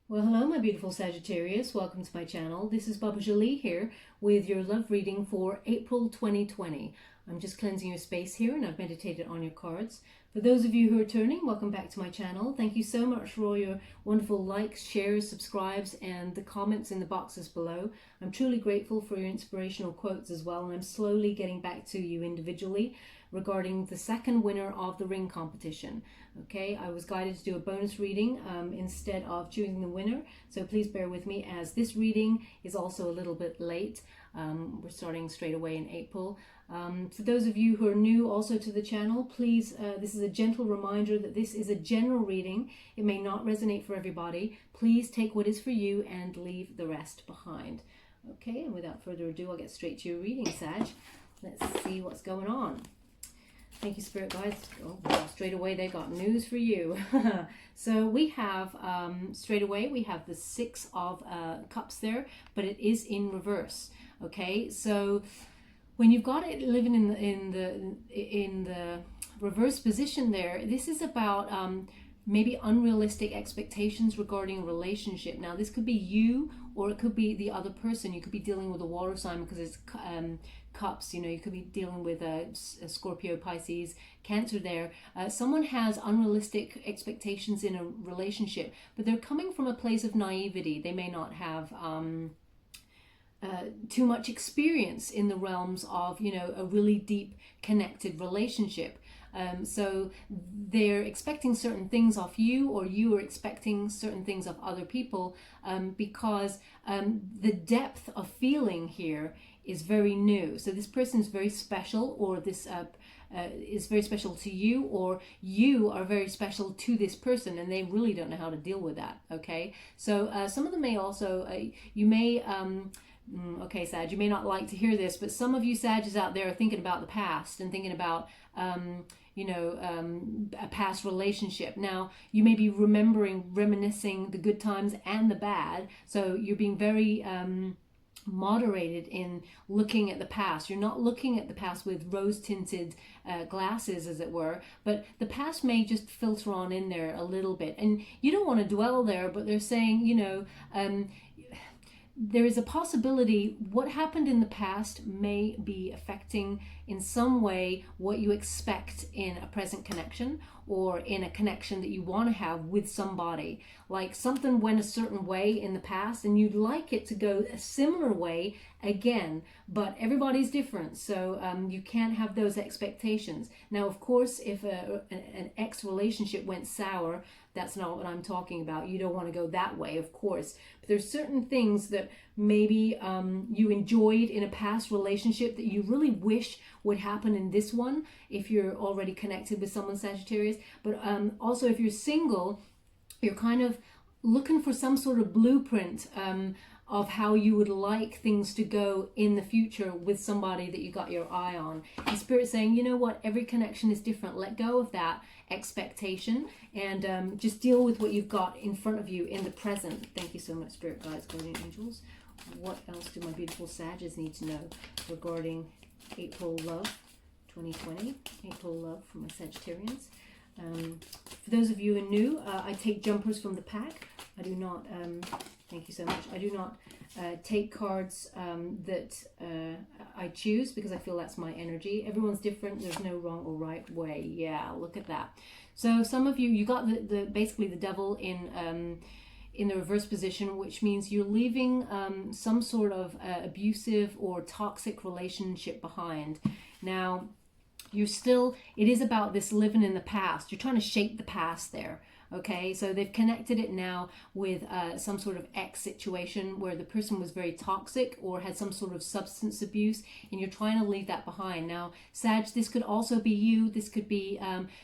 Well, hello, my beautiful Sagittarius. Welcome to my channel. This is Baba Jolie here with your love reading for April 2020. I'm just cleansing your space here and I've meditated on your cards. For those of you who are turning, welcome back to my channel. Thank you so much for all your wonderful likes, shares, subscribes, and the comments in the boxes below. I'm truly grateful for your inspirational quotes as well, and I'm slowly getting back to you individually regarding the second winner of the ring competition. Okay, I was guided to do a bonus reading instead of choosing the winner, so please bear with me as this reading is also a little bit late. We're starting straight away in April. For those of you who are new also to the channel, please, this is a gentle reminder that this is a general reading. It may not resonate for everybody. Please take what is for you and leave the rest behind. Okay, and without further ado, I'll get straight to your reading, Sag. Let's see what's going on. Thank you, Spirit Guides. Oh, wow, straight away they got news for you. So we have, straight away, we have the Six of Cups there, but it is in reverse. Okay, so when you've got it living in the reverse position there, this is about maybe unrealistic expectations regarding a relationship. Now, this could be you or it could be the other person. You could be dealing with a water sign because it's cups. You know, you could be dealing with a Scorpio, Pisces, Cancer there. Someone has unrealistic expectations in a relationship, but they're coming from a place of naivety. They may not have too much experience in the realms of, you know, a really deep connected relationship. So they're expecting certain things of you, or you are expecting certain things of other people, because the depth of feeling here is very new. So this person is very special, or this is very special to you, or you are very special to this person, and they really don't know how to deal with that. Okay, so some of them may also, you may okay, Sag, you may not like to hear this, but some of you Sages out there are thinking about the past and thinking about, you know, a past relationship. Now, you may be reminiscing the good times and the bad. So you're being very moderated in looking at the past. You're not looking at the past with rose-tinted glasses, as it were, but the past may just filter on in there a little bit. And you don't want to dwell there, but they're saying, you know, there is a possibility what happened in the past may be affecting in some way what you expect in a present connection, or in a connection that you want to have with somebody. Like something went a certain way in the past and you'd like it to go a similar way again, but everybody's different, so you can't have those expectations. Now, of course, if an ex relationship went sour, that's not what I'm talking about. You don't want to go that way, of course. But there's certain things that maybe you enjoyed in a past relationship that you really wish would happen in this one, if you're already connected with someone, Sagittarius. But also, if you're single, you're kind of looking for some sort of blueprint of how you would like things to go in the future with somebody that you got your eye on. And Spirit saying, you know what, every connection is different. Let go of that expectation and just deal with what you've got in front of you in the present. Thank you so much, Spirit Guides, Guardian Angels. What else do my beautiful Sages need to know regarding April love 2020? April love for my Sagittarians. For those of you who are new, I take jumpers from the pack. I do not, thank you so much, I do not take cards that I choose, because I feel that's my energy. Everyone's different. There's no wrong or right way. Yeah, look at that. So some of you, you got the basically the devil in the reverse position, which means you're leaving some sort of abusive or toxic relationship behind. Now, you're still, it is about this living in the past. You're trying to shape the past there. Okay, so they've connected it now with some sort of ex situation where the person was very toxic or had some sort of substance abuse, and you're trying to leave that behind. Now, Sag, this could also be you. This could be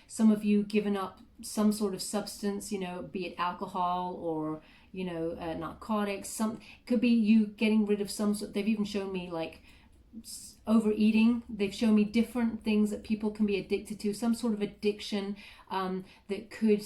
some of you giving up some sort of substance, you know, be it alcohol or, you know, narcotics. Some could be you getting rid of some sort. They've even shown me like overeating. They've shown me different things that people can be addicted to, some sort of addiction that could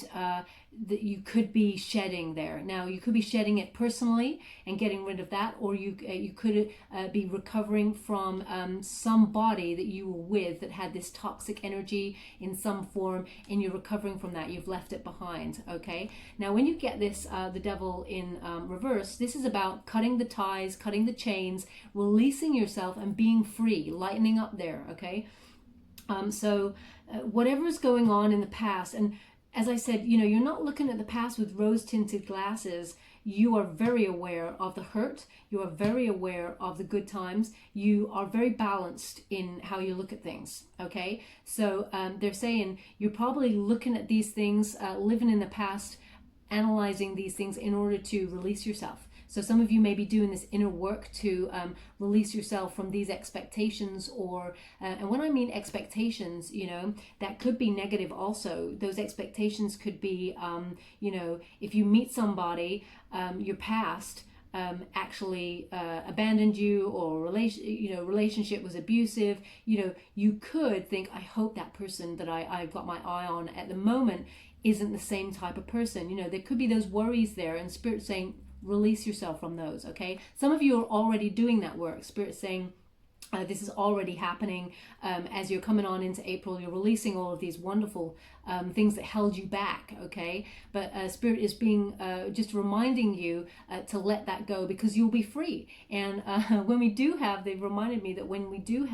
that you could be shedding there. Now, you could be shedding it personally and getting rid of that, or you could be recovering from somebody that you were with that had this toxic energy in some form, and you're recovering from that. You've left it behind. Okay. Now, when you get this, the devil in reverse, this is about cutting the ties, cutting the chains, releasing yourself, and being free, lightening up there. Okay. So whatever's going on in the past, and as I said, you're not looking at the past with rose-tinted glasses. You are very aware of the hurt. You are very aware of the good times. You are very balanced in how you look at things. Okay, so they're saying you're probably looking at these things, living in the past, analyzing these things in order to release yourself. So some of you may be doing this inner work to release yourself from these expectations, or and when I mean expectations, that could be negative also. Those expectations could be, if you meet somebody, your past actually abandoned you, or relationship was abusive. You could think, I hope that person that I've got my eye on at the moment isn't the same type of person. There could be those worries there, and Spirit saying, release yourself from those. Okay, some of you are already doing that work. Spirit saying this is already happening as you're coming on into April. You're releasing all of these wonderful things that held you back. Okay, but Spirit is being just reminding you to let that go, because you'll be free. And when we do have, they've reminded me that when we do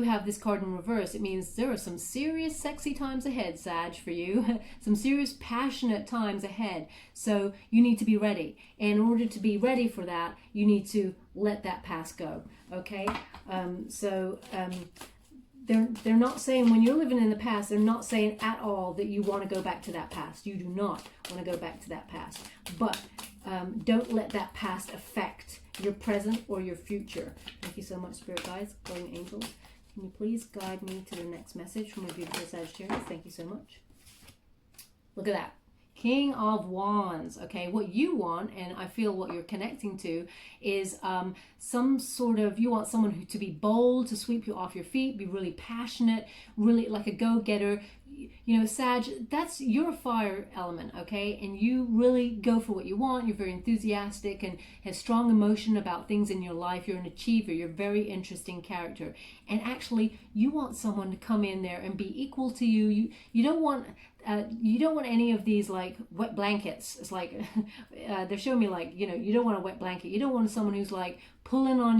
have this card in reverse, it means there are some serious sexy times ahead, Sag, for you. Some serious passionate times ahead. So you need to be ready. And in order to be ready for that, you need to let that past go. Okay? They're not saying, when you're living in the past, they're not saying at all that you want to go back to that past. You do not want to go back to that past. But don't let that past affect your present or your future. Thank you so much, Spirit Guides, Guardian Angels. Can you please guide me to the next message from a beautiful Sagittarius? Thank you so much. Look at that. King of Wands. Okay, what you want, and I feel what you're connecting to, is some sort of, you want someone to be bold, to sweep you off your feet, be really passionate, really like a go-getter. Sag, that's your fire element, okay? And you really go for what you want. You're very enthusiastic and have strong emotion about things in your life. You're an achiever. You're a very interesting character. And actually, you want someone to come in there and be equal to you. You don't want any of these like wet blankets. It's like they're showing me like, you don't want a wet blanket. You don't want someone who's like pulling on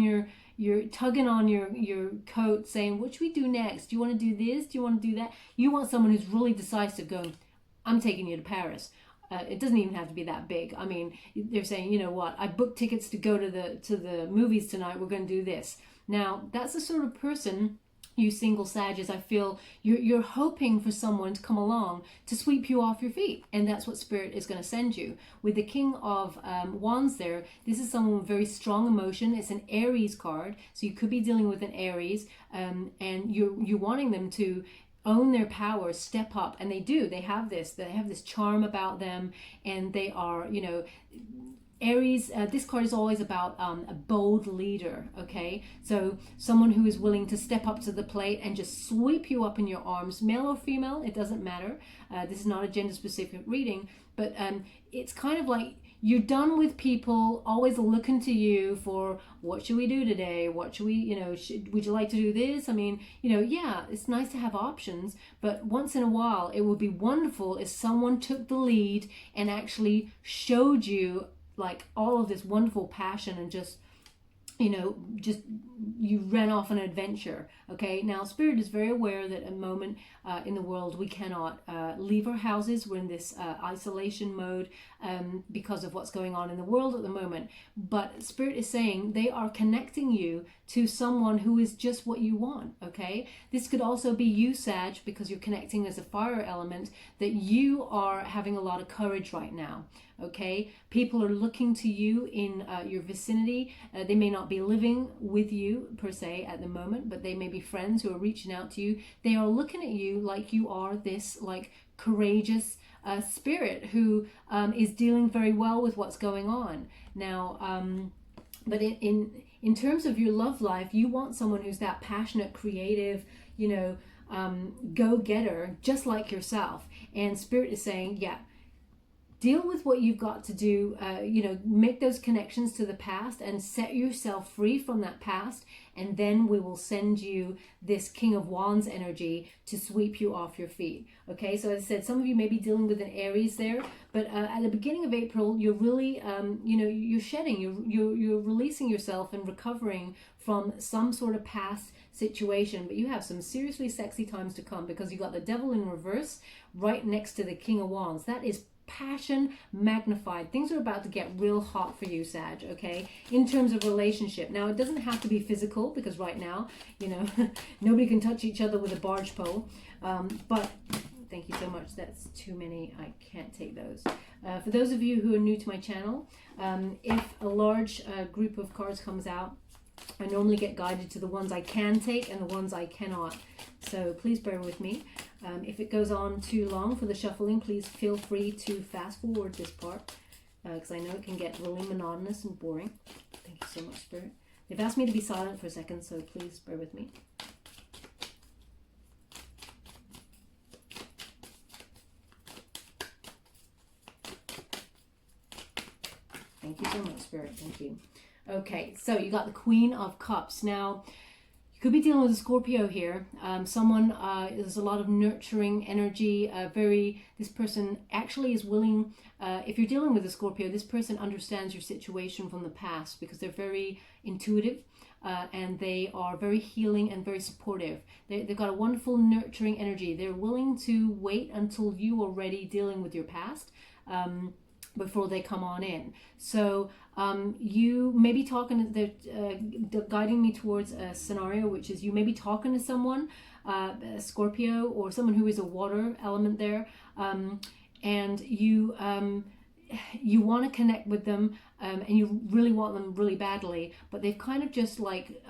you're tugging on your coat saying, what should we do next? Do you want to do this? Do you want to do that? You want someone who's really decisive, going, I'm taking you to Paris. It doesn't even have to be that big. I mean, they're saying, you know what? I booked tickets to go to the movies tonight. We're going to do this. Now, that's the sort of person, you single Sagittarius, I feel you're hoping for someone to come along to sweep you off your feet, and that's what Spirit is going to send you. With the King of Wands there, this is someone with very strong emotion. It's an Aries card, so you could be dealing with an Aries, and you're wanting them to own their power, step up, and they do. They have this charm about them, and they are, Aries, this card is always about a bold leader, okay? So someone who is willing to step up to the plate and just sweep you up in your arms, male or female, it doesn't matter. This is not a gender-specific reading, but it's kind of like you're done with people always looking to you for, what should we do today? What should we, would you like to do this? I mean, yeah, it's nice to have options, but once in a while, it would be wonderful if someone took the lead and actually showed you like all of this wonderful passion, and just you ran off on an adventure. Okay, now Spirit is very aware that at the moment in the world we cannot leave our houses. We're in this isolation mode because of what's going on in the world at the moment, but Spirit is saying they are connecting you to someone who is just what you want. Okay, this could also be you, Sag, because you're connecting as a fire element, that you are having a lot of courage right now. Okay, people are looking to you in your vicinity. They may not be living with you per se at the moment, but they may be friends who are reaching out to you. They are looking at you like you are this like courageous spirit who is dealing very well with what's going on. Now, But in terms of your love life, you want someone who's that passionate, creative, you know, go-getter, just like yourself. And Spirit is saying, yeah, deal with what you've got to do, you know, make those connections to the past and set yourself free from that past. And then we will send you this King of Wands energy to sweep you off your feet. Okay, so as I said, some of you may be dealing with an Aries there, but at the beginning of April, you're really, you know, you're shedding, you're releasing yourself and recovering from some sort of past situation. But you have some seriously sexy times to come, because you got the Devil in reverse right next to the King of Wands. That is passion magnified. Things are about to get real hot for you, Sag, okay, in terms of relationship. Now, it doesn't have to be physical, because right now, you know, nobody can touch each other with a barge pole, but thank you so much. That's too many. I can't take those. For those of you who are new to my channel, if a large group of cards comes out, I normally get guided to the ones I can take and the ones I cannot. So please bear with me. If it goes on too long for the shuffling, please feel free to fast forward this part, because I know it can get really monotonous and boring. Thank you so much, Spirit. They've asked me to be silent for a second, so please bear with me. Thank you so much, Spirit. Thank you. Okay, so you got the Queen of Cups. Now, you could be dealing with a Scorpio here. Someone, there's a lot of nurturing energy. This person actually is willing, if you're dealing with a Scorpio, this person understands your situation from the past, because they're very intuitive, and they are very healing and very supportive. They've got a wonderful nurturing energy. They're willing to wait until you are ready dealing with your past, before they come on in. So you may be talking, they're guiding me towards a scenario, which is you may be talking to someone, a Scorpio, or someone who is a water element there, and you want to connect with them, and you really want them really badly, but they've kind of just like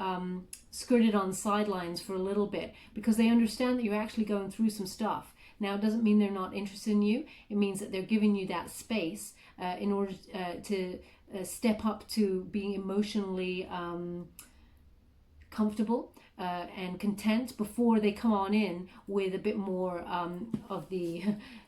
skirted on the sidelines for a little bit, because they understand that you're actually going through some stuff. Now, it doesn't mean they're not interested in you. It means that they're giving you that space in order to step up to being emotionally comfortable and content before they come on in with a bit more of the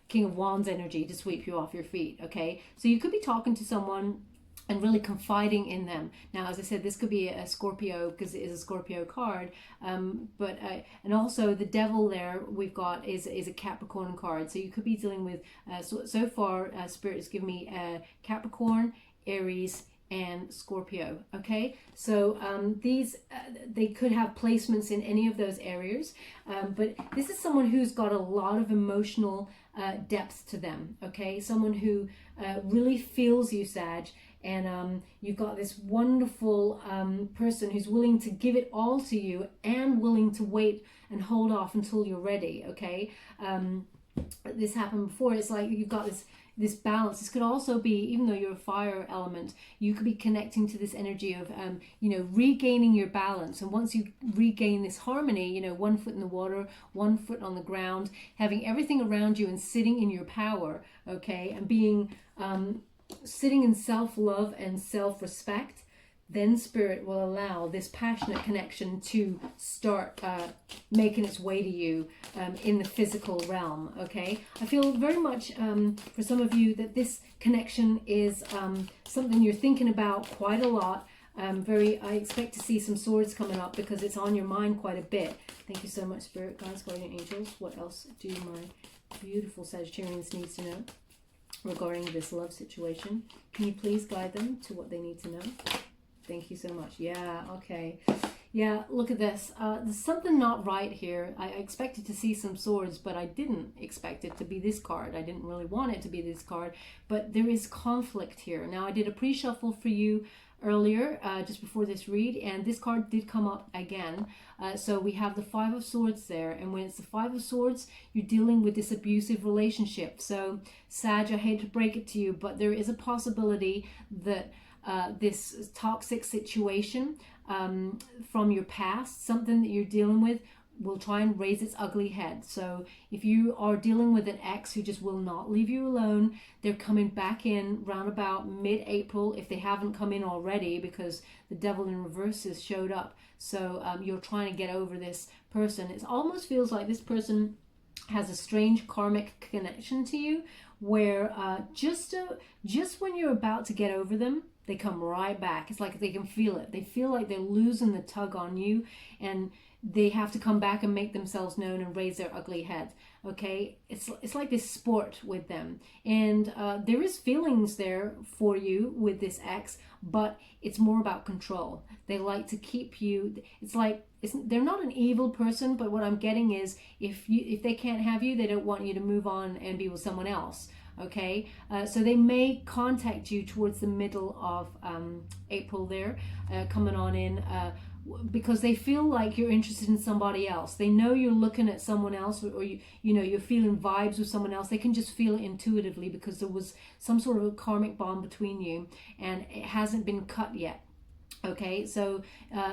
King of Wands energy to sweep you off your feet, okay? So you could be talking to someone and really confiding in them. Now, as I said, this could be a Scorpio, because it is a Scorpio card, but and also the Devil there we've got is a Capricorn card. So you could be dealing with, so far Spirit has given me Capricorn, Aries, and Scorpio, okay? So these, they could have placements in any of those areas, but this is someone who's got a lot of emotional depth to them, okay? Someone who really feels you, Sag, and you've got this wonderful person who's willing to give it all to you and willing to wait and hold off until you're ready, okay? This happened before. It's like you've got this balance. This could also be, even though you're a fire element, you could be connecting to this energy of, you know, regaining your balance. And once you regain this harmony, you know, 1 foot in the water, 1 foot on the ground, having everything around you and sitting in your power, okay, and being sitting in self-love and self-respect, then Spirit will allow this passionate connection to start making its way to you in the physical realm, okay? I feel very much for some of you that this connection is something you're thinking about quite a lot. I expect to see some swords coming up, because it's on your mind quite a bit. Thank you so much, Spirit, guides, guardian angels. What else do my beautiful Sagittarians need to know regarding this love situation? Can you please guide them to what they need to know? Thank you so much. Yeah, okay. Yeah, look at this. There's something not right here. I expected to see some swords, but I didn't expect it to be this card. I didn't really want it to be this card, but there is conflict here. Now, I did a pre-shuffle for you earlier, just before this read, and this card did come up again. So we have the Five of Swords there, and when it's the Five of Swords, you're dealing with this abusive relationship. So, Sag, I hate to break it to you, but there is a possibility that this toxic situation from your past, something that you're dealing with, will try and raise its ugly head. So if you are dealing with an ex who just will not leave you alone, they're coming back in round about mid-April if they haven't come in already, because the devil in reverse has showed up. So you're trying to get over this person. It almost feels like this person has a strange karmic connection to you, where just when you're about to get over them, they come right back. It's like they can feel it. They feel like they're losing the tug on you, and they have to come back and make themselves known and raise their ugly head. Okay, it's like this sport with them, and there is feelings there for you with this ex, but it's more about control. They like to keep you. It's like they're not an evil person, but what I'm getting is if they can't have you, they don't want you to move on and be with someone else. Okay, so they may contact you towards the middle of April there, coming on in, because they feel like you're interested in somebody else. They know you're looking at someone else, or you're feeling vibes with someone else. They can just feel it intuitively, because there was some sort of a karmic bond between you and it hasn't been cut yet. Okay, so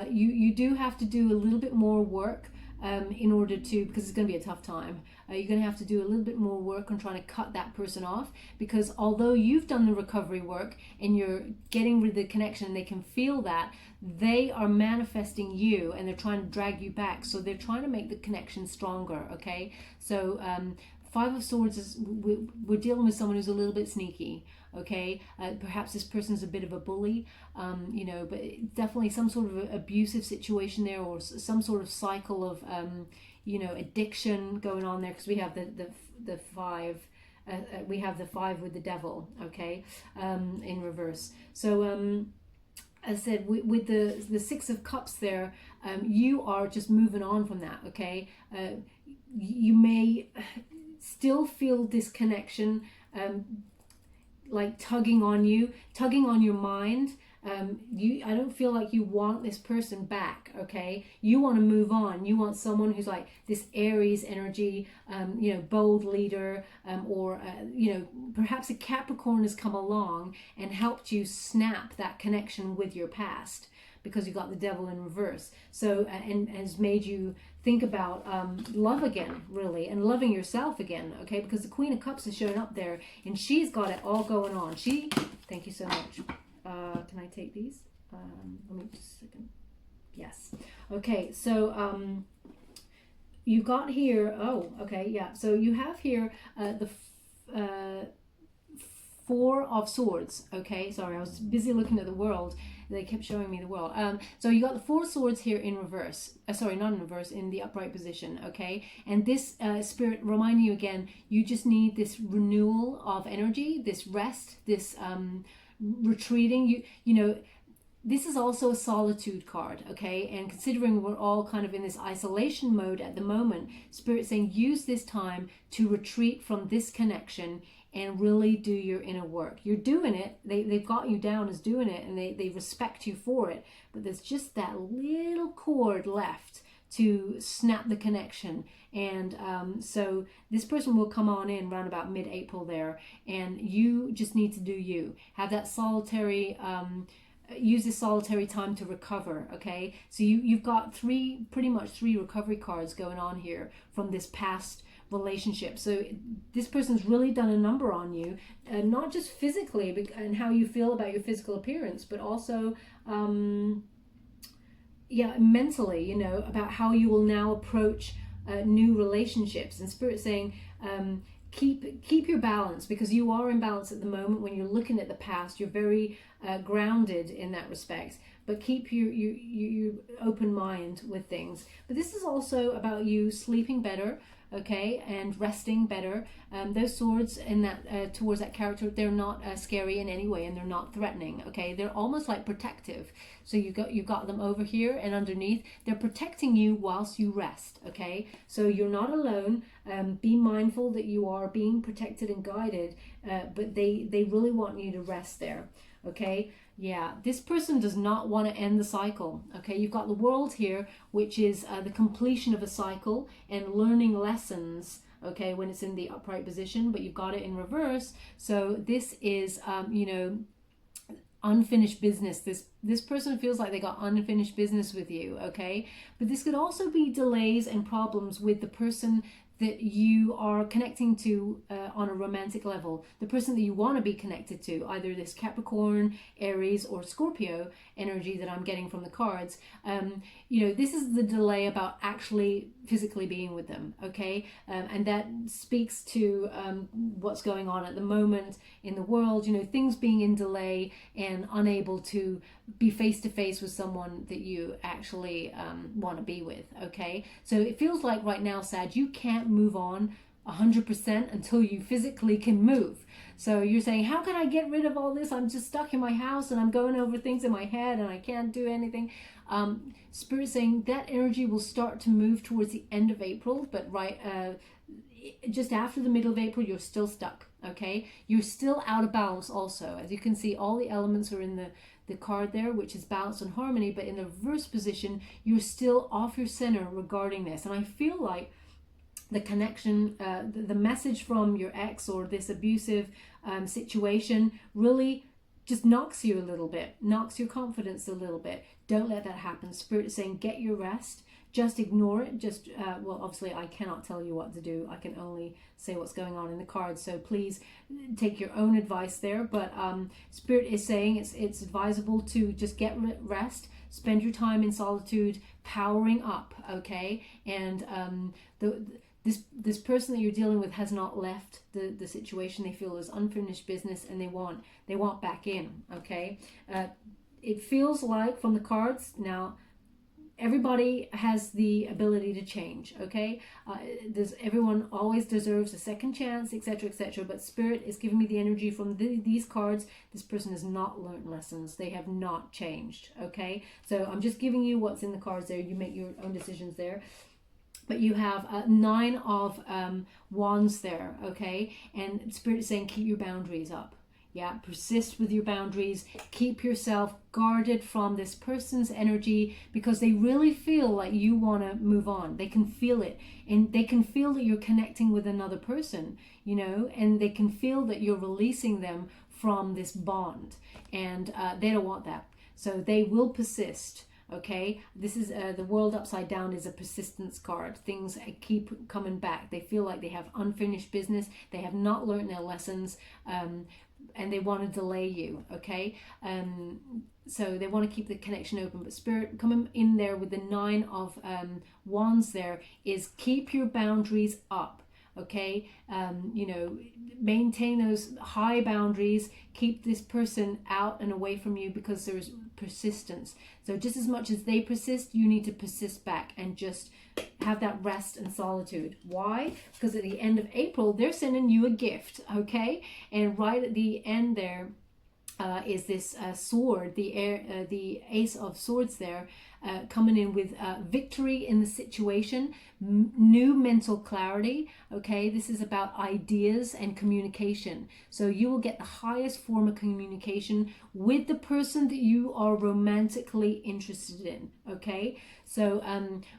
you do have to do a little bit more work in order to, because it's going to be a tough time. You're going to have to do a little bit more work on trying to cut that person off, because although you've done the recovery work and you're getting rid of the connection, and they can feel that, they are manifesting you and they're trying to drag you back. So they're trying to make the connection stronger. Okay, so Five of Swords is, we're dealing with someone who's a little bit sneaky. Okay, perhaps this person's a bit of a bully, but definitely some sort of abusive situation there, or some sort of cycle of addiction going on there, because we have the five. We have the five with the devil. Okay, in reverse. So as I said, with the Six of Cups there, you are just moving on from that. Okay, you may still feel this connection, like tugging on your mind. I don't feel like you want this person back. Okay, you want to move on. You want someone who's like this Aries energy, bold leader, or perhaps a Capricorn has come along and helped you snap that connection with your past, because you got the devil in reverse. So and has made you think about love again, really, and loving yourself again. Okay, because the Queen of Cups is showing up there, and she's got it all going on. Thank you so much. Can I take these? Let me just a second. Yes. Okay, so you got here. Oh, okay, yeah. So you have here the Four of Swords. Okay, sorry, I was busy looking at the world. They kept showing me the world. So you got the Four Swords here in reverse. Sorry, not in reverse, in the upright position. Okay, and this spirit reminding you again, you just need this renewal of energy, this rest, this retreating. This is also a solitude card. Okay, and considering we're all kind of in this isolation mode at the moment, Spirit saying use this time to retreat from this connection and really do your inner work. You're doing it. They've got you down as doing it, and they respect you for it. But there's just that little cord left to snap the connection. And so this person will come on in around about mid-April there, and you just need to do you. Have that solitary, use this solitary time to recover. Okay, so you've got pretty much three recovery cards going on here from this past relationship. So this person's really done a number on you, not just physically and how you feel about your physical appearance, but also mentally, about how you will now approach new relationships. And Spirit saying keep your balance, because you are in balance at the moment. When you're looking at the past, you're very grounded in that respect, but keep your open mind with things. But this is also about you sleeping better, okay, and resting better. Those swords in that towards that character, they're not scary in any way, and they're not threatening. Okay, they're almost like protective. So you've got them over here and underneath. They're protecting you whilst you rest. Okay, so you're not alone. Be mindful that you are being protected and guided, but they really want you to rest there. Okay, yeah, this person does not want to end the cycle. Okay, you've got the World here, which is the completion of a cycle and learning lessons, okay, when it's in the upright position, but you've got it in reverse. So this is unfinished business. This person feels like they got unfinished business with you, okay? But this could also be delays and problems with the person that you are connecting to on a romantic level, the person that you want to be connected to, either this Capricorn, Aries, or Scorpio energy that I'm getting from the cards. You know, this is the delay about actually physically being with them, okay? And that speaks to what's going on at the moment in the world, you know, things being in delay and unable to be face to face with someone that you actually want to be with, okay? So it feels like right now, Sag, you can't move on 100% until you physically can move. So you're saying, how can I get rid of all this? I'm just stuck in my house and I'm going over things in my head and I can't do anything. Spirit saying that energy will start to move towards the end of April, but just after the middle of April, you're still stuck, okay? You're still out of balance also. As you can see, all the elements are in the card there, which is balance and harmony, but in the reverse position, you're still off your center regarding this. And I feel like the connection, the message from your ex or this abusive situation really just knocks you a little bit, knocks your confidence a little bit. Don't let that happen. Spirit is saying, get your rest. Just ignore it. Just, well, obviously I cannot tell you what to do. I can only say what's going on in the cards. So please take your own advice there. But Spirit is saying it's advisable to just get rest. Spend your time in solitude, powering up, okay? And this person that you're dealing with has not left the situation. They feel is unfinished business and they want back in, okay? It feels like from the cards now, everybody has the ability to change, okay? Everyone always deserves a second chance, etc., etc. But Spirit is giving me the energy from these cards. This person has not learned lessons. They have not changed, okay? So I'm just giving you what's in the cards there. You make your own decisions there. But you have 9 of wands there, okay? And Spirit is saying keep your boundaries up. Yeah, persist with your boundaries. Keep yourself guarded from this person's energy because they really feel like you want to move on. They can feel it. And they can feel that you're connecting with another person, you know, and they can feel that you're releasing them from this bond. And they don't want that. So they will persist. Okay, this is the world upside down is a persistence card. Things keep coming back. They feel like they have unfinished business. They have not learned their lessons, and they want to delay you. Okay, so they want to keep the connection open. But Spirit coming in there with the 9 of wands there is keep your boundaries up. Okay, you know, maintain those high boundaries. Keep this person out and away from you because there's persistence. So just as much as they persist, you need to persist back and just have that rest and solitude. Why? Because at the end of April, they're sending you a gift, okay? And right at the end there is this sword, the Ace of Swords there, coming in with victory in the situation, new mental clarity, okay? This is about ideas and communication. So you will get the highest form of communication with the person that you are romantically interested in, okay? So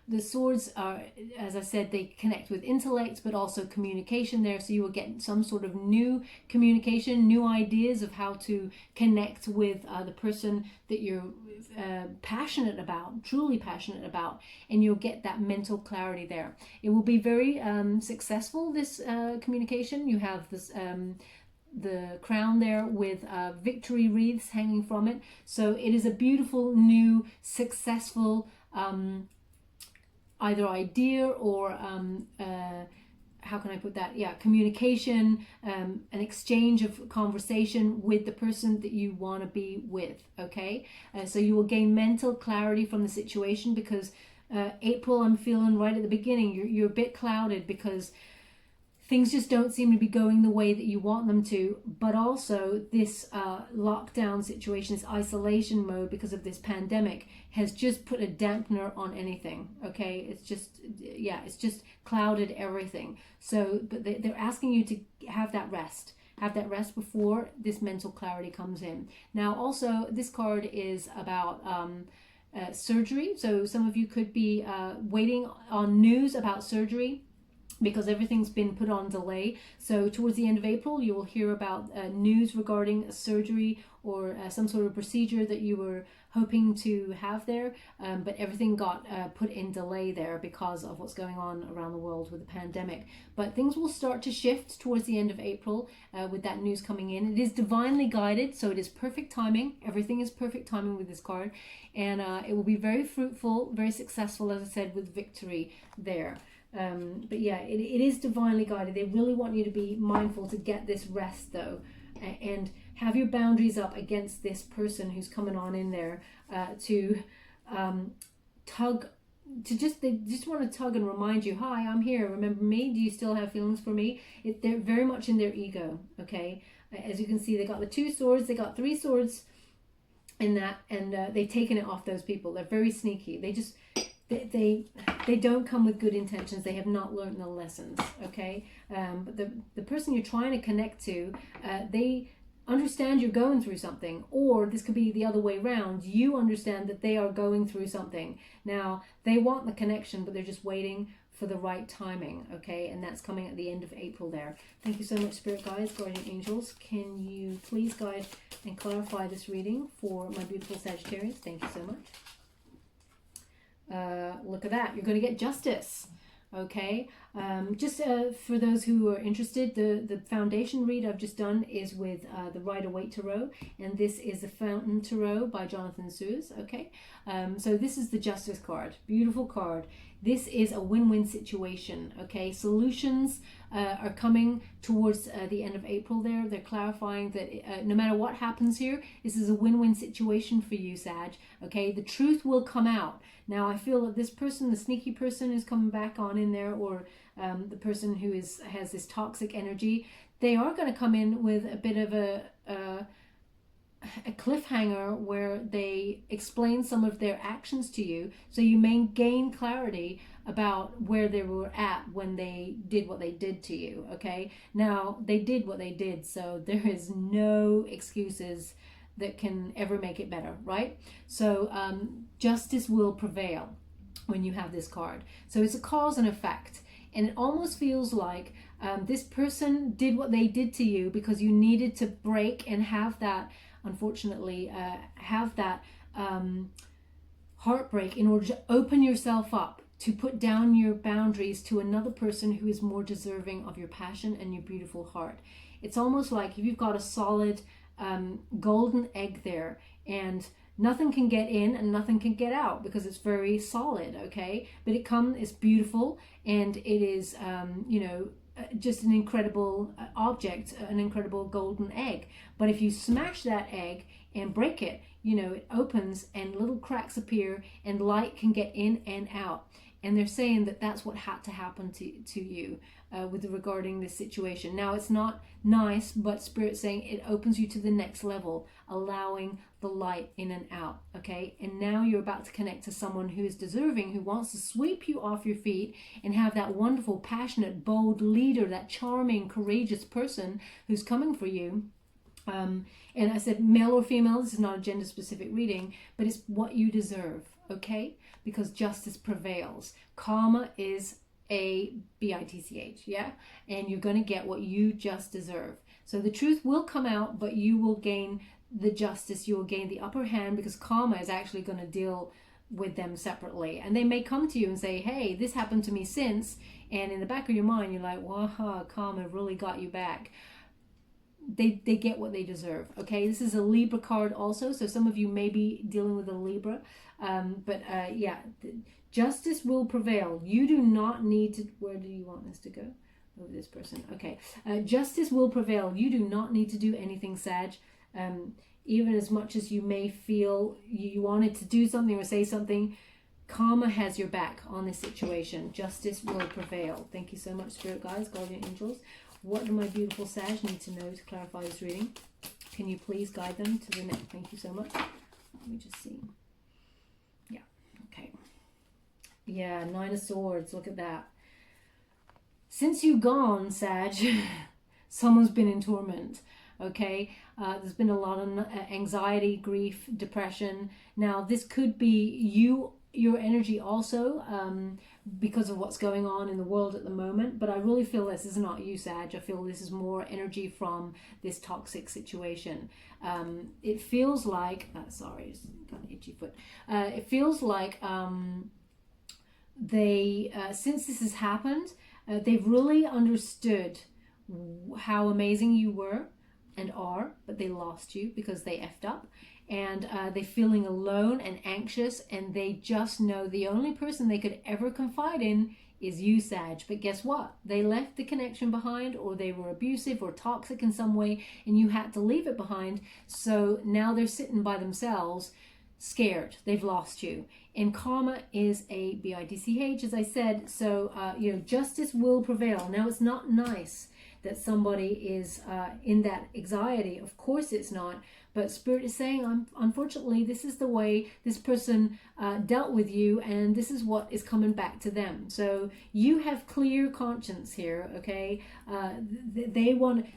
the swords are, as I said, they connect with intellect, but also communication there. So you will get some sort of new communication, new ideas of how to connect with the person that you're passionate about, truly passionate about, and you'll get that mental clarity there. It will be very successful, this communication. You have this the crown there with victory wreaths hanging from it. So it is a beautiful, new, successful either idea or how can I put that? Yeah, communication, an exchange of conversation with the person that you want to be with, okay? So you will gain mental clarity from the situation because April, I'm feeling right at the beginning, you're a bit clouded because things just don't seem to be going the way that you want them to, but also this lockdown situation, this isolation mode because of this pandemic has just put a dampener on anything, okay? It's just, yeah, it's just clouded everything. So, but they're asking you to have that rest. Have that rest before this mental clarity comes in. Now, also, this card is about surgery. So some of you could be waiting on news about surgery. because everything's been put on delay. So towards the end of April, you will hear about news regarding a surgery or some sort of procedure that you were hoping to have there, but everything got put in delay there because of what's going on around the world with the pandemic. But things will start to shift towards the end of April with that news coming in. It is divinely guided, so it is perfect timing. Everything is perfect timing with this card, and it will be very fruitful, very successful, as I said, with victory there. But yeah, it is divinely guided. They really want you to be mindful to get this rest though, and have your boundaries up against this person who's coming on in there to tug, they just want to tug and remind you, hi, I'm here, remember me, do you still have feelings for me? They're very much in their ego, okay? As you can see, they got the 2 swords, they got 3 swords in that, and they've taken it off those people. They're very sneaky. They don't come with good intentions. They have not learned the lessons, okay? But the person you're trying to connect to, they understand you're going through something, or this could be the other way around. You understand that they are going through something. Now, they want the connection, but they're just waiting for the right timing, okay? And that's coming at the end of April there. Thank you so much, Spirit Guides, Guardian Angels. Can you please guide and clarify this reading for my beautiful Sagittarius? Thank you so much. Look at that, you're going to get justice, okay? Just for those who are interested, the foundation read I've just done is with the Rider-Waite Tarot, and this is the Fountain Tarot by Jonathan Suez, okay? So this is the Justice card, beautiful card. This is a win-win situation, okay? Solutions are coming towards the end of April there. They're clarifying that no matter what happens here, this is a win-win situation for you, Sag, okay? The truth will come out. Now, I feel that this person, the sneaky person who's coming back on in there, or the person who has this toxic energy, they are going to come in with a bit of a cliffhanger where they explain some of their actions to you, so you may gain clarity about where they were at when they did what they did to you, okay? Now, they did what they did, so there is no excuses that can ever make it better, right? So justice will prevail when you have this card. So it's a cause and effect, and it almost feels like this person did what they did to you because you needed to break and have that, unfortunately, have that heartbreak in order to open yourself up, to put down your boundaries to another person who is more deserving of your passion and your beautiful heart. It's almost like if you've got a solid golden egg there, and nothing can get in and nothing can get out because it's very solid, okay? But it's beautiful, and it is just an incredible object, an incredible golden egg. But if you smash that egg and break it, it opens and little cracks appear and light can get in and out. And they're saying that that's what had to happen to you with regarding this situation. Now, it's not nice, but Spirit's saying it opens you to the next level, allowing the light in and out, okay? And now you're about to connect to someone who is deserving, who wants to sweep you off your feet and have that wonderful, passionate, bold leader, that charming, courageous person who's coming for you. And I said male or female, this is not a gender-specific reading, but it's what you deserve, okay? Because justice prevails. Karma is a bitch, yeah? And you're going to get what you just deserve. So the truth will come out, but you will gain the justice, you will gain the upper hand, because karma is actually going to deal with them separately. And they may come to you and say, hey, this happened to me since, and in the back of your mind, you're like, wow, karma really got you back. They get what they deserve, okay? This is a Libra card also, so some of you may be dealing with a Libra. Yeah, justice will prevail. You do not need to... Where do you want this to go? Over this person. Okay. Justice will prevail. You do not need to do anything, Sag. Even as much as you may feel you wanted to do something or say something, karma has your back on this situation. Justice will prevail. Thank you so much, Spirit Guides, Guardian Angels. What do my beautiful Sag need to know to clarify this reading? Can you please guide them to the next? Thank you so much. Let me just see. Yeah, okay. Yeah, 9 of Swords. Look at that. Since you've gone, Sag, someone's been in torment. Okay, there's been a lot of anxiety, grief, depression. Now, this could be you your energy also, because of what's going on in the world at the moment. But I really feel this is not you, Sag. I feel this is more energy from this toxic situation. It feels like, sorry, it's got an itchy foot. It feels like they, since this has happened, they've really understood how amazing you were and are, but they lost you because they effed up. And they're feeling alone and anxious, and they just know the only person they could ever confide in is you, Sag. But guess what? They left the connection behind, or they were abusive or toxic in some way, and you had to leave it behind. So now they're sitting by themselves, scared. They've lost you. And karma is a BIDCH, as I said. So, justice will prevail. Now, it's not nice that somebody is in that anxiety. Of course it's not. But Spirit is saying, unfortunately, this is the way this person dealt with you, and this is what is coming back to them. So you have clear conscience here, okay?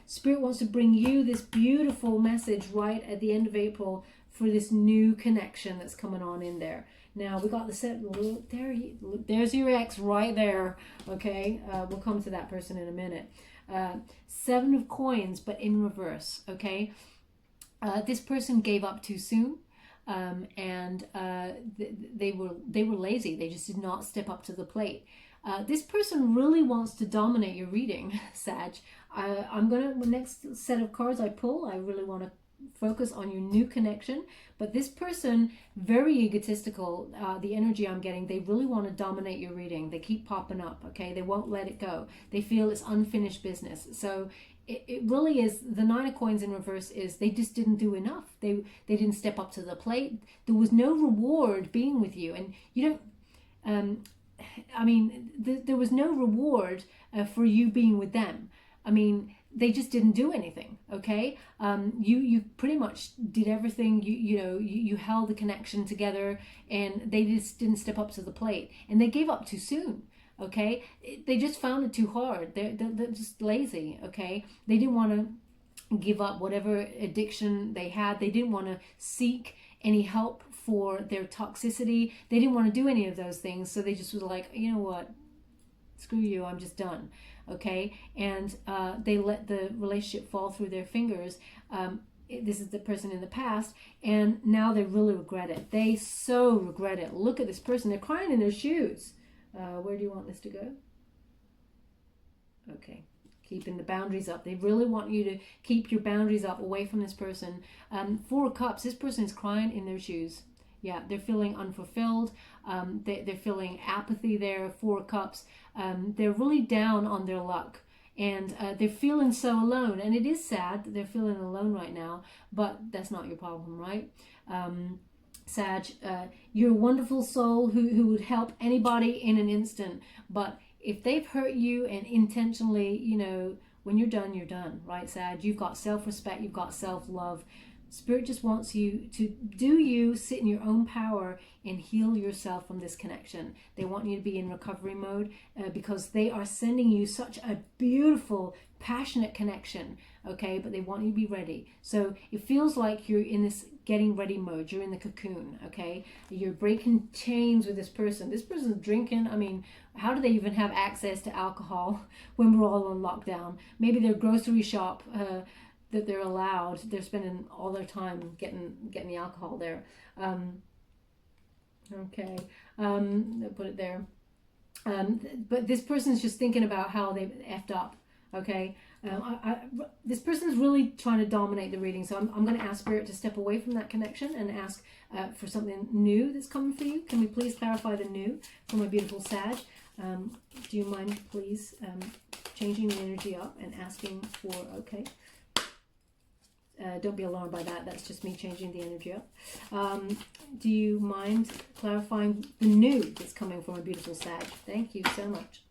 Spirit wants to bring you this beautiful message right at the end of April for this new connection that's coming on in there. Now we got the set. Look, there's your ex right there, okay? We'll come to that person in a minute. 7 of coins, but in reverse, okay? This person gave up too soon, and they were lazy. They just did not step up to the plate. This person really wants to dominate your reading, Sag. The next set of cards I pull, I really want to focus on your new connection. But this person, very egotistical, the energy I'm getting, they really want to dominate your reading. They keep popping up, okay? They won't let it go. They feel it's unfinished business. So it really is, the 9 of coins in reverse is they just didn't do enough. They didn't step up to the plate. There was no reward being with you. And you don't, there was no reward for you being with them. I mean, they just didn't do anything, okay? You pretty much did everything. You held the connection together, and they just didn't step up to the plate. And they gave up too soon. Okay, they just found it too hard. They're just lazy. Okay, they didn't want to give up whatever addiction they had. They didn't want to seek any help for their toxicity. They didn't want to do any of those things. So they just was like, you know what, screw you, I'm just done. Okay, and they let the relationship fall through their fingers. This is the person in the past, and now they really regret it. They so regret it. Look at this person. They're crying in their shoes. Where do you want this to go? Okay, keeping the boundaries up. They really want you to keep your boundaries up away from this person. 4 of Cups, this person is crying in their shoes. Yeah, they're feeling unfulfilled. They're feeling apathy there. 4 of Cups. They're really down on their luck. And they're feeling so alone. And it is sad that they're feeling alone right now. But that's not your problem, right? Sag, you're a wonderful soul who would help anybody in an instant. But if they've hurt you and intentionally, when you're done, right, Sag? You've got self-respect, you've got self-love. Spirit just wants you to sit in your own power and heal yourself from this connection. They want you to be in recovery mode because they are sending you such a beautiful, passionate connection, okay? But they want you to be ready. So it feels like you're in this getting ready mode. You're in the cocoon, okay? You're breaking chains with this person. This person's drinking. I mean, how do they even have access to alcohol when we're all on lockdown? Maybe their grocery shop that they're allowed. They're spending all their time getting the alcohol there. Okay, I'll put it there. But this person's just thinking about how they effed up. Okay, this person's really trying to dominate the reading. So I'm going to ask Spirit to step away from that connection and ask for something new that's coming for you. Can we please clarify the new for my beautiful Sag? Do you mind please changing the energy up and asking for, okay. Don't be alarmed by that. That's just me changing the energy up. Do you mind clarifying the new that's coming from a beautiful Sag? Thank you so much.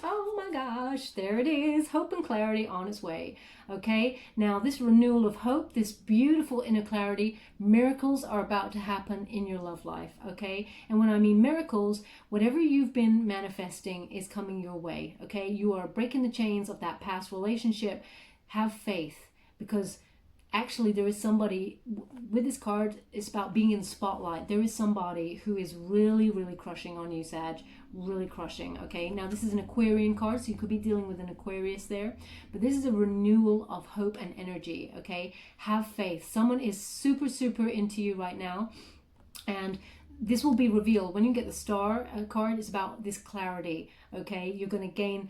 Oh my gosh, there it is. Hope and clarity on its way. Okay, now this renewal of hope, this beautiful inner clarity, miracles are about to happen in your love life. Okay, and when I mean miracles, whatever you've been manifesting is coming your way. Okay, you are breaking the chains of that past relationship. Have faith. Because actually there is somebody with this card. It's about being in the spotlight. There is somebody who is really, really crushing on you, Sag, really crushing. Okay, now this is an Aquarian card, so you could be dealing with an Aquarius there, but this is a renewal of hope and energy. Okay, have faith. Someone is super, super into you right now, and this will be revealed when you get the Star card. It's about this clarity. Okay, you're going to gain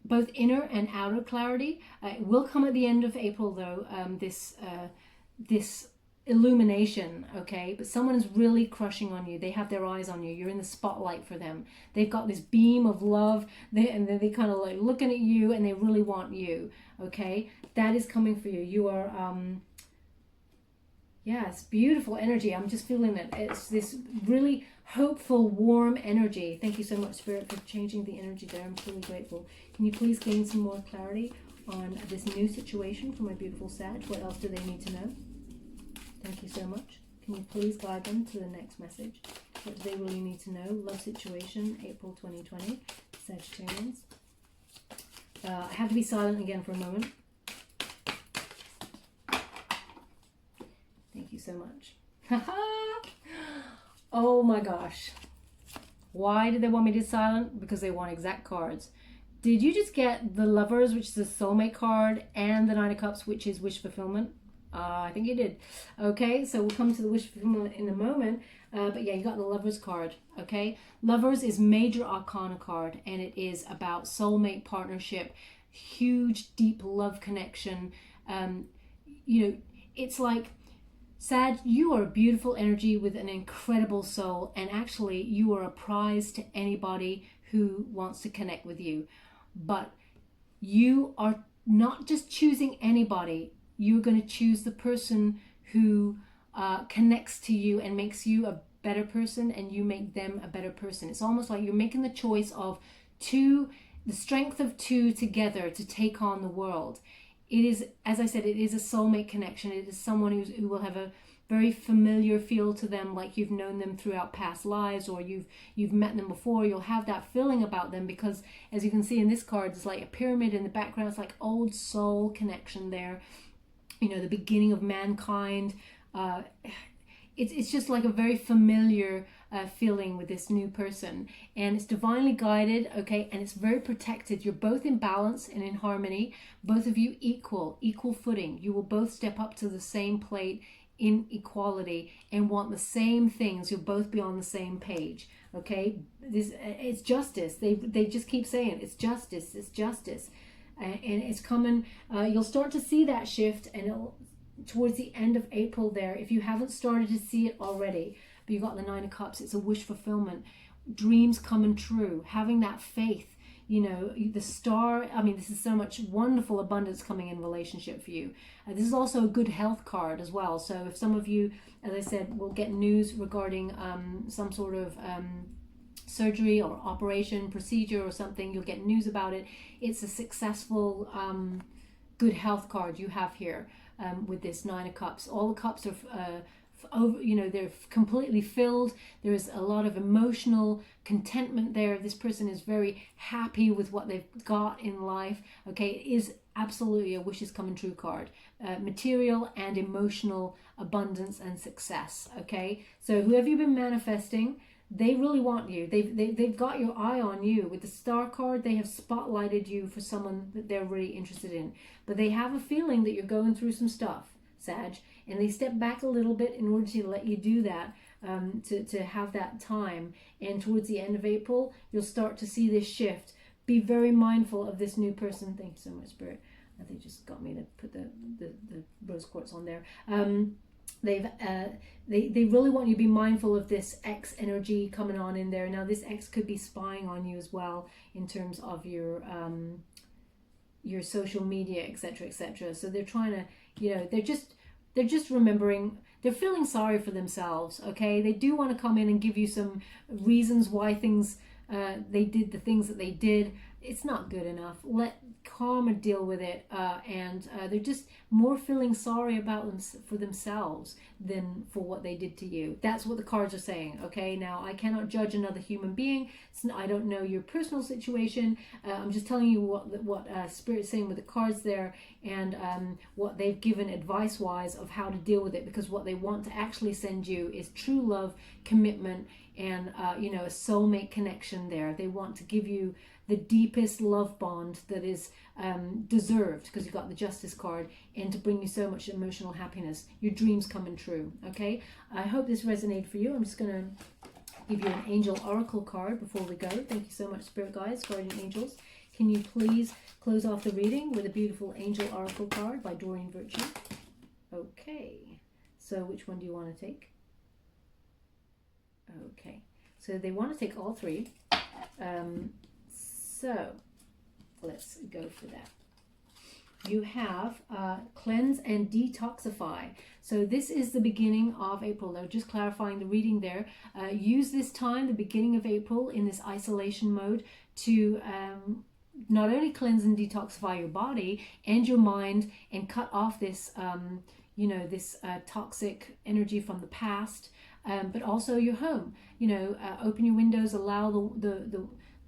both inner and outer clarity. It will come at the end of April, though, this illumination, okay? But someone is really crushing on you. They have their eyes on you. You're in the spotlight for them. They've got this beam of love, and then they kind of like looking at you, and they really want you, okay? That is coming for you. You are, yeah, it's beautiful energy. I'm just feeling that it's this really hopeful, warm energy. Thank you so much, Spirit, for changing the energy there. I'm truly grateful. Can you please gain some more clarity on this new situation for my beautiful Sag? What else do they need to know? Thank you so much. Can you please guide them to the next message? What do they really need to know? Love situation, April 2020, Sagittarians. I have to be silent again for a moment. Thank you so much. Oh my gosh. Why did they want me to be silent? Because they want exact cards. Did you just get the Lovers, which is a Soulmate card, and the Nine of Cups, which is wish fulfillment? I think you did. Okay, so we'll come to the wish fulfillment in a moment. But yeah, you got the Lovers card. Okay, Lovers is major arcana card, and it is about soulmate partnership, huge, deep love connection. You know, it's like, Sag, you are a beautiful energy with an incredible soul, and actually you are a prize to anybody who wants to connect with you. But you are not just choosing anybody. You're going to choose the person who connects to you and makes you a better person, and you make them a better person. It's almost like you're making the choice of two, the strength of two together to take on the world. It is, as I said, it is a soulmate connection. It is someone who will have a very familiar feel to them, like you've known them throughout past lives, or you've met them before. You'll have that feeling about them because, as you can see in this card, there's like a pyramid in the background. It's like old soul connection there. You know, the beginning of mankind. It's just like a very familiar feeling with this new person, and it's divinely guided, okay, and it's very protected. You're both in balance and in harmony, both of you equal footing. You will both step up to the same plate in equality and want the same things. You'll both be on the same page, okay? It's justice. They just keep saying it's justice, and it's coming. You'll start to see that shift, and it'll towards the end of April there, if you haven't started to see it already. But you got the Nine of Cups. It's a wish fulfillment, dreams coming true, having that faith. You know, the Star, I mean, this is so much wonderful abundance coming in relationship for you. This is also a good health card as well. So if some of you, as I said, will get news regarding some sort of surgery or operation, procedure or something, you'll get news about it. It's a successful, good health card you have here with this Nine of Cups. All the cups are over, you know, they're completely filled. There is a lot of emotional contentment there. This person is very happy with what they've got in life. Okay, it is absolutely a wishes coming true card. Material and emotional abundance and success. Okay, so whoever you've been manifesting, they really want you. They've got your eye on you. With the Star card, they have spotlighted you for someone that they're really interested in. But they have a feeling that you're going through some stuff, Sag, and they step back a little bit in order to let you do that, to have that time. And towards the end of April, you'll start to see this shift. Be very mindful of this new person. Thank you so much, Spirit. They just got me to put the rose quartz on there. They really want you to be mindful of this X energy coming on in there. Now this X could be spying on you as well in terms of your social media, etc., etc. So they're trying to, you know, they're just remembering, they're feeling sorry for themselves. Okay, they do want to come in and give you some reasons why things they did the things that they did. it's not good enough. Let karma deal with it, and they're just more feeling sorry about them for themselves than for what they did to you. That's what the cards are saying. Okay, now I cannot judge another human being. I don't know your personal situation. I'm just telling you what Spirit's saying with the cards there, and what they've given advice wise of how to deal with it, because what they want to actually send you is true love, commitment, and you know, a soulmate connection there. They want to give you the deepest love bond that is deserved, because you've got the Justice card, and to bring you so much emotional happiness, your dreams coming true. Okay, I hope this resonated for you. I'm just going to give you an angel oracle card before we go. Thank you so much, Spirit guides, guardian angels. Can you please close off the reading with a beautiful angel oracle card by Doreen Virtue? Okay, so which one do you want to take? Okay, so they want to take all three. So let's go for that. You have cleanse and detoxify. So this is the beginning of April. They're just clarifying the reading there. Use this time, the beginning of April, in this isolation mode to not only cleanse and detoxify your body and your mind, and cut off this, you know, this toxic energy from the past, but also your home. You know, open your windows, allow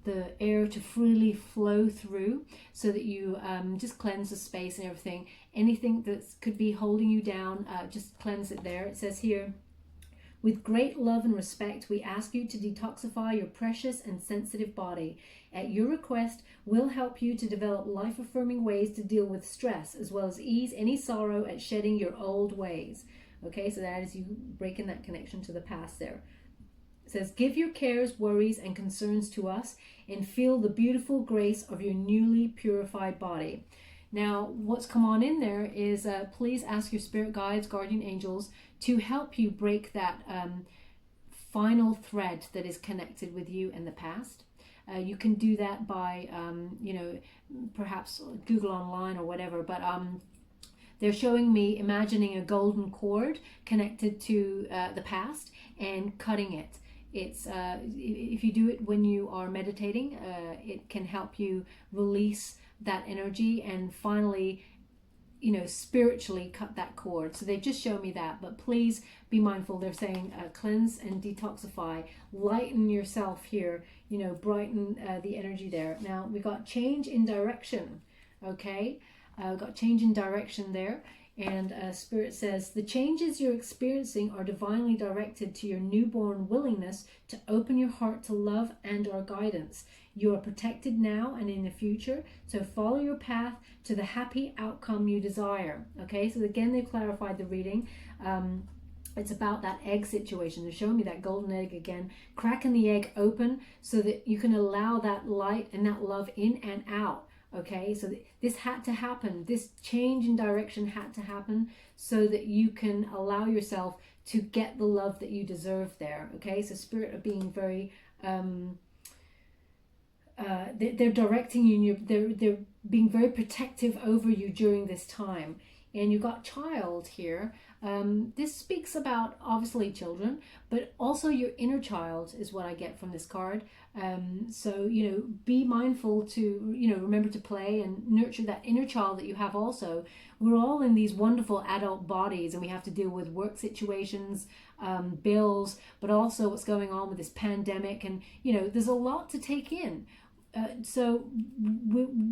the air to freely flow through, so that you just cleanse the space and everything. Anything that could be holding you down, just cleanse it there. It says here, with great love and respect, we ask you to detoxify your precious and sensitive body. At your request, we'll help you to develop life-affirming ways to deal with stress, as well as ease any sorrow at shedding your old ways. Okay, so that is you breaking that connection to the past there. It says, give your cares, worries, and concerns to us, and feel the beautiful grace of your newly purified body. Now, what's come on in there is please ask your spirit guides, guardian angels, to help you break that final thread that is connected with you in the past. You can do that by, you know, perhaps Google online or whatever, but they're showing me imagining a golden cord connected to the past and cutting it. It's if you do it when you are meditating, it can help you release that energy and finally, you know, spiritually cut that cord. So they just show me that, but please be mindful. They're saying cleanse and detoxify, lighten yourself here, you know, brighten the energy there. Now we got change in direction. Okay, got change in direction there. And Spirit says, the changes you're experiencing are divinely directed to your newborn willingness to open your heart to love and our guidance. You are protected now and in the future, so follow your path to the happy outcome you desire. Okay, so again, they've clarified the reading. It's about that egg situation. They're showing me that golden egg again, cracking the egg open so that you can allow that light and that love in and out. Okay, so this had to happen. This change in direction had to happen so that you can allow yourself to get the love that you deserve there. Okay, so Spirit are being very, they're directing you. They're being very protective over you during this time. And you've got child here. This speaks about obviously children, but also your inner child is what I get from this card. So, you know, be mindful to, you know, remember to play and nurture that inner child that you have also. We're all in these wonderful adult bodies and we have to deal with work situations, bills, but also what's going on with this pandemic. And, you know, there's a lot to take in. So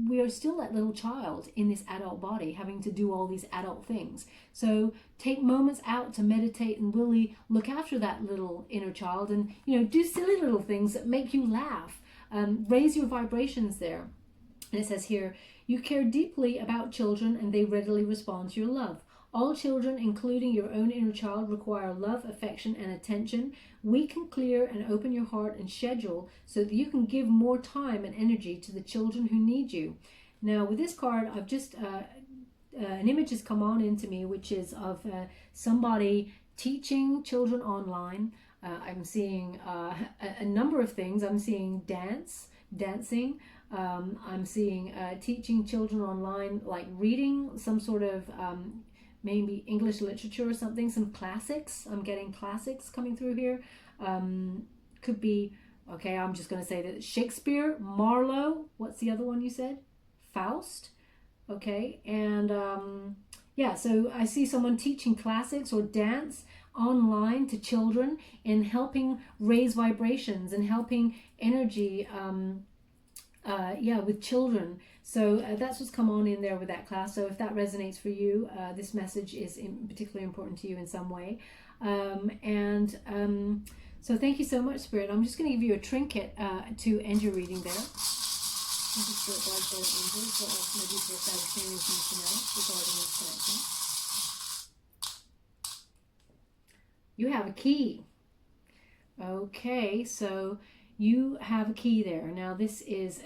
we are still that little child in this adult body having to do all these adult things. So take moments out to meditate and really look after that little inner child and, you know, do silly little things that make you laugh. Raise your vibrations there. And it says here, you care deeply about children and they readily respond to your love. All children, including your own inner child, require love, affection, and attention. We can clear and open your heart and schedule so that you can give more time and energy to the children who need you. Now, with this card, I've just, an image has come on into me, which is of somebody teaching children online. I'm seeing a number of things. I'm seeing dancing. I'm seeing teaching children online, like reading some sort of maybe English literature or something, some classics. I'm getting classics coming through here. Could be Okay, I'm just going to say that Shakespeare, Marlowe, what's the other one you said? Faust. Okay, and yeah, so I see someone teaching classics or dance online to children and helping raise vibrations and helping energy, yeah, with children. So that's what's come on in there with that class. So if that resonates for you, this message is particularly important to you in some way. So thank you so much, Spirit. I'm just going to give you a trinket to end your reading there. Thank you, Spirit, guides, guardian angels. What else maybe for Sagittarius needs to know regarding this connection? You have a key. Okay, so you have a key there. Now this is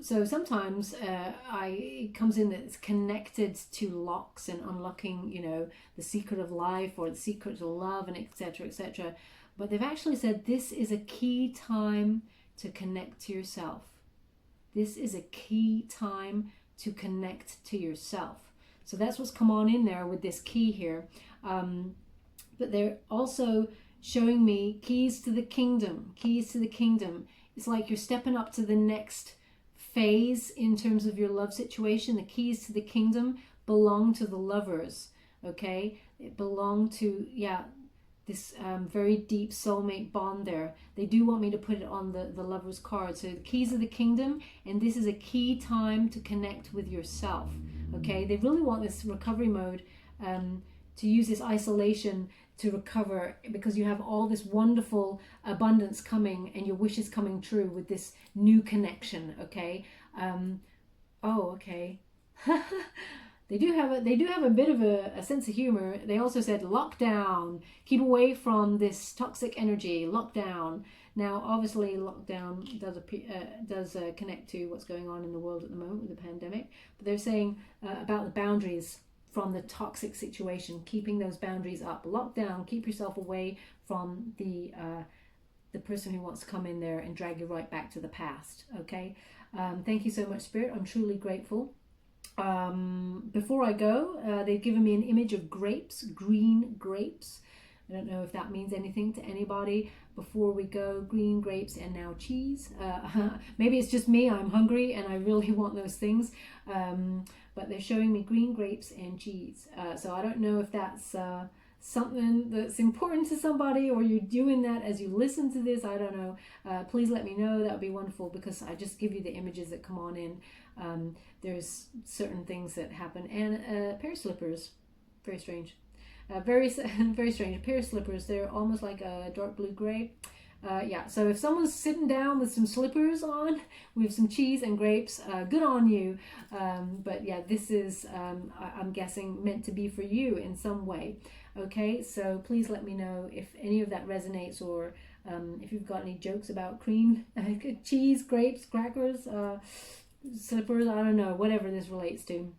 so sometimes it comes in that it's connected to locks and unlocking, you know, the secret of life or the secret of love and etc., etc. But they've actually said this is a key time to connect to yourself. This is a key time to connect to yourself. So that's what's come on in there with this key here. But they're also showing me keys to the kingdom. Keys to the kingdom. It's like you're stepping up to the next phase in terms of your love situation. The keys to the kingdom belong to the lovers. Okay? It belong to, yeah, this very deep soulmate bond there. They do want me to put it on the lover's card. So the keys of the kingdom, and this is a key time to connect with yourself. Okay? They really want this recovery mode to use this isolation to recover, because you have all this wonderful abundance coming and your wishes coming true with this new connection. Okay. Oh, okay. They do have a bit of a sense of humor. They also said lockdown, keep away from this toxic energy, lockdown. Now obviously lockdown does connect to what's going on in the world at the moment with the pandemic, but they're saying about the boundaries from the toxic situation, keeping those boundaries up. Lockdown, keep yourself away from the person who wants to come in there and drag you right back to the past. Okay. Thank you so much, Spirit. I'm truly grateful. Before I go, they've given me an image of grapes, green grapes. I don't know if that means anything to anybody. Before we go, green grapes and now cheese. Maybe it's just me, I'm hungry and I really want those things. But they're showing me green grapes and cheese. So I don't know if that's something that's important to somebody, or you're doing that as you listen to this. I don't know. Please let me know. That would be wonderful, because I just give you the images that come on in. There's certain things that happen. And a pair of slippers. Very strange. Very strange. A pair of slippers. They're almost like a dark blue gray. Yeah, so if someone's sitting down with some slippers on with some cheese and grapes, good on you. But yeah, this is, I'm guessing, meant to be for you in some way. Okay, so please let me know if any of that resonates, or if you've got any jokes about cream, cheese, grapes, crackers, slippers, I don't know, whatever this relates to.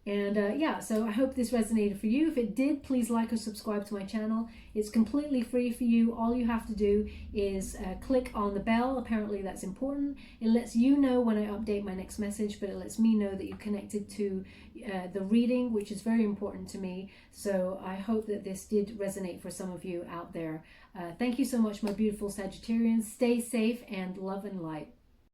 And yeah, so I hope this resonated for you. If it did, please like or subscribe to my channel. It's completely free for you. All you have to do is click on the bell. Apparently that's important. It lets you know when I update my next message, but it lets me know that you're connected to the reading, which is very important to me. So I hope that this did resonate for some of you out there. Thank you so much, my beautiful Sagittarians. Stay safe and love and light.